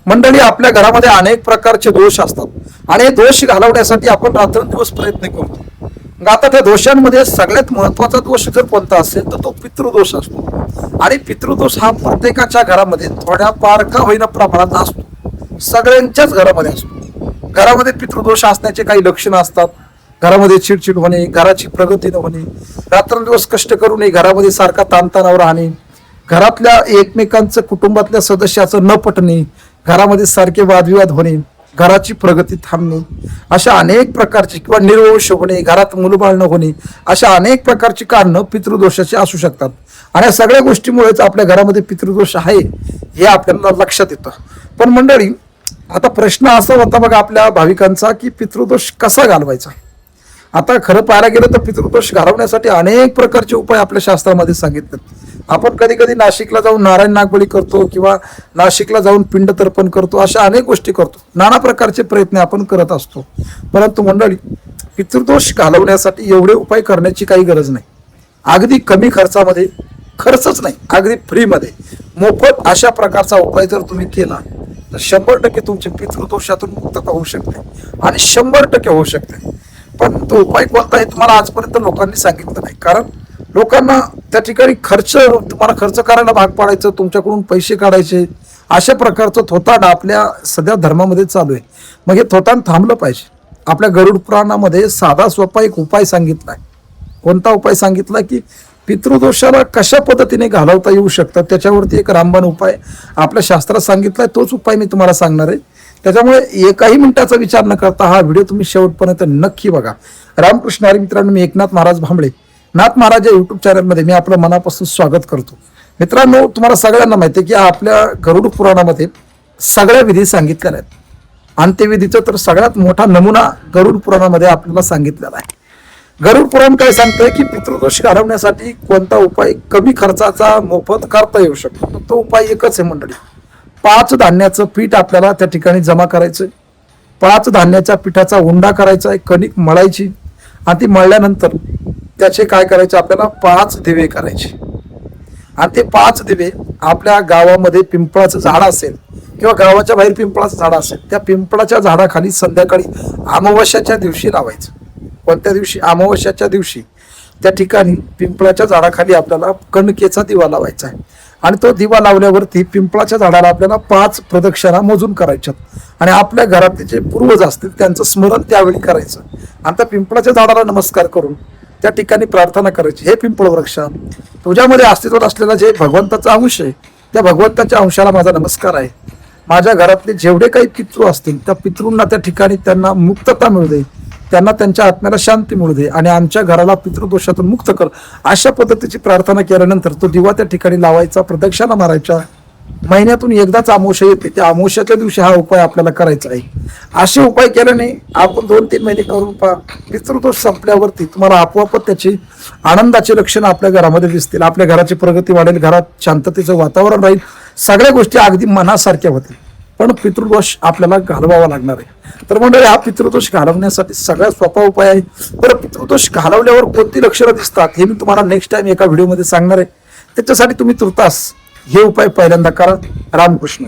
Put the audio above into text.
मंडळी, आपल्या घरामध्ये अनेक प्रकारचे दोष असतात आणि हे दोष घालवण्यासाठी आपण रात्रंदिवस प्रयत्न करतो. मग आता त्या दोषांमध्ये सगळ्यात महत्वाचा दोष जर कोणता असेल तर तो पितृदोष असतो. आणि पितृदोष हा प्रत्येकाच्या घरामध्ये थोड्या फार का होईना प्रमाणात असतो, सगळ्यांच्याच घरामध्ये असतो. घरामध्ये पितृदोष असण्याचे काही लक्षणं असतात. घरामध्ये चिडचिड होणे, घराची प्रगती न होणे, रात्रंदिवस कष्ट करू नये, घरामध्ये सारखा ताणतणाव राहणे, घरातल्या एकमेकांचं कुटुंबातल्या सदस्याचं न पटणे, घरामध्ये सारखे वादविवाद होणे, घराची प्रगती थांबणे, अशा अनेक प्रकारची किंवा निर्वंश होणे, घरात मुलबाळ न होणे, अशा अनेक प्रकारची कारणं पितृदोषाची असू शकतात. आणि या सगळ्या गोष्टीमुळेच आपल्या घरामध्ये पितृदोष आहे हे आपल्याला लक्षात येतं. पण मंडळी, आता प्रश्न असा होता बघा आपल्या भाविकांचा की पितृदोष कसा घालवायचा. आता खरं पाहायला गेलं तर पितृदोष घालवण्यासाठी अनेक प्रकारचे उपाय आपल्या शास्त्रामध्ये सांगितले. आपण कधी कधी नाशिकला जाऊन नारायण नागबळी करतो किंवा नाशिकला जाऊन पिंड तर्पण करतो, अशा अनेक गोष्टी करतो, नाना प्रकारचे प्रयत्न आपण करत असतो. परंतु मंडळी, पितृदोष घालवण्यासाठी एवढे उपाय करण्याची काही गरज नाही. अगदी कमी खर्चामध्ये, खर्चच नाही, अगदी फ्रीमध्ये मोफत अशा प्रकारचा उपाय जर तुम्ही केला तर 100% तुमच्या पितृदोषातून मुक्तता होऊ शकते आणि 100% होऊ शकते. पण तो उपाय कोणता आहे तुम्हाला आजपर्यंत लोकांनी सांगितलं नाही. कारण लोकांना त्या ठिकाणी तुम्हाला खर्च करायला भाग पाडायचं, तुमच्याकडून पैसे काढायचे, अशा प्रकारचं थोतांड आपल्या सध्या धर्मामध्ये चालू आहे. मग हे थोतांड थांबलं पाहिजे. आपल्या गरुड पुराणामध्ये साधा सोपा एक उपाय सांगितलाय. कोणता उपाय सांगितला की पितृदोषाला कशा पद्धतीने घालवता येऊ शकतात, त्याच्यावरती एक रामबाण उपाय आपल्या शास्त्रात सांगितलाय. तोच उपाय मी तुम्हाला सांगणार आहे. त्याच्यामुळे एकाही मिनिटाचा विचार न करता हा व्हिडिओ तुम्ही शेवटपर्यंत नक्की बघा. रामकृष्ण हरी मित्रांनो, मी एकनाथ महाराज भांबळे, नाथ महाराज या युट्यूब चॅनलमध्ये मी आपलं मनापासून स्वागत करतो. मित्रांनो, तुम्हाला सगळ्यांना माहिती आहे की आपल्या गरुड पुराणामध्ये सगळ्या विधी सांगितलेल्या आहेत. अंत्यविधीचा तर सगळ्यात मोठा नमुना गरुड पुराणामध्ये आपल्याला सांगितलेला आहे. गरुड पुराण काय सांगतंय की पितृदोष घालवण्यासाठी कोणता उपाय कमी खर्चाचा मोफत करता येऊ शकतो. तो उपाय एकच आहे मंडळी. 5 धान्याचं पीठ आपल्याला त्या ठिकाणी जमा करायचं. 5 धान्याच्या पिठाचा उंडा करायचा आहे, कणिक मळायची आणि ती मळल्यानंतर त्याचे काय करायचे, आपल्याला 5 दिवे करायचे. आणि ते 5 दिवे आपल्या गावामध्ये पिंपळाचं झाड असेल किंवा गावाच्या बाहेर पिंपळाचं झाड असेल, त्या पिंपळाच्या झाडाखाली संध्याकाळी अमावस्याच्या दिवशी लावायचं. कोणत्या दिवशी? अमावस्याच्या दिवशी त्या ठिकाणी पिंपळाच्या झाडाखाली आपल्याला कणकेचा दिवा लावायचा आहे. आणि तो दिवा लावल्यावरती पिंपळाच्या झाडाला आपल्याला 5 प्रदक्षिणा मोजून करायच्यात. आणि आपल्या घरातले जे पूर्वज असतील त्यांचं स्मरण त्यावेळी करायचं. आणि त्या पिंपळाच्या झाडाला नमस्कार करून त्या ठिकाणी प्रार्थना करायची, हे पिंपळ वृक्ष, तुझ्यामध्ये अस्तित्वात असलेला जे भगवंताचा अंश आहे, त्या भगवंताच्या अंशाला माझा नमस्कार आहे. माझ्या घरातले जेवढे काही पितृ असतील त्या पितृंना त्या ठिकाणी त्यांना मुक्तता मिळू दे, त्यांना त्यांच्या आत्म्याला शांती मिळू दे आणि आमच्या घराला पितृदोषातून मुक्त कर, अशा पद्धतीची प्रार्थना केल्यानंतर तो दिवा त्या ठिकाणी लावायचा, प्रदक्षिणा मारायच्या. महिन्यातून एकदाच अमावस्या येते, त्या अमावस्याच्या दिवशी हा उपाय आपल्याला करायचा आहे. असे उपाय केल्याने आपण 2-3 महिने करून पहा, पितृदोष संपल्यावरती तुम्हाला आपोआपच त्याची आनंदाचे लक्षण आपल्या घरामध्ये दिसतील. आपल्या घराची प्रगती वाढेल, घरात शांततेचं वातावरण राहील, सगळ्या गोष्टी अगदी मनासारख्या होतील. पण पितृदोष आपल्याला घालवावा लागणार आहे. तर मंडळी, हा पितृदोष घालवण्यासाठी सगळ्यात सोपा उपाय आहे. तर पितृदोष घालवल्यावर कोणती लक्षणं दिसतात हे मी तुम्हाला नेक्स्ट टाइम एका व्हिडिओमध्ये सांगणार आहे. त्याच्यासाठी तुम्ही तुर्तास हे उपाय पहिल्यांदा करा. रामकृष्ण.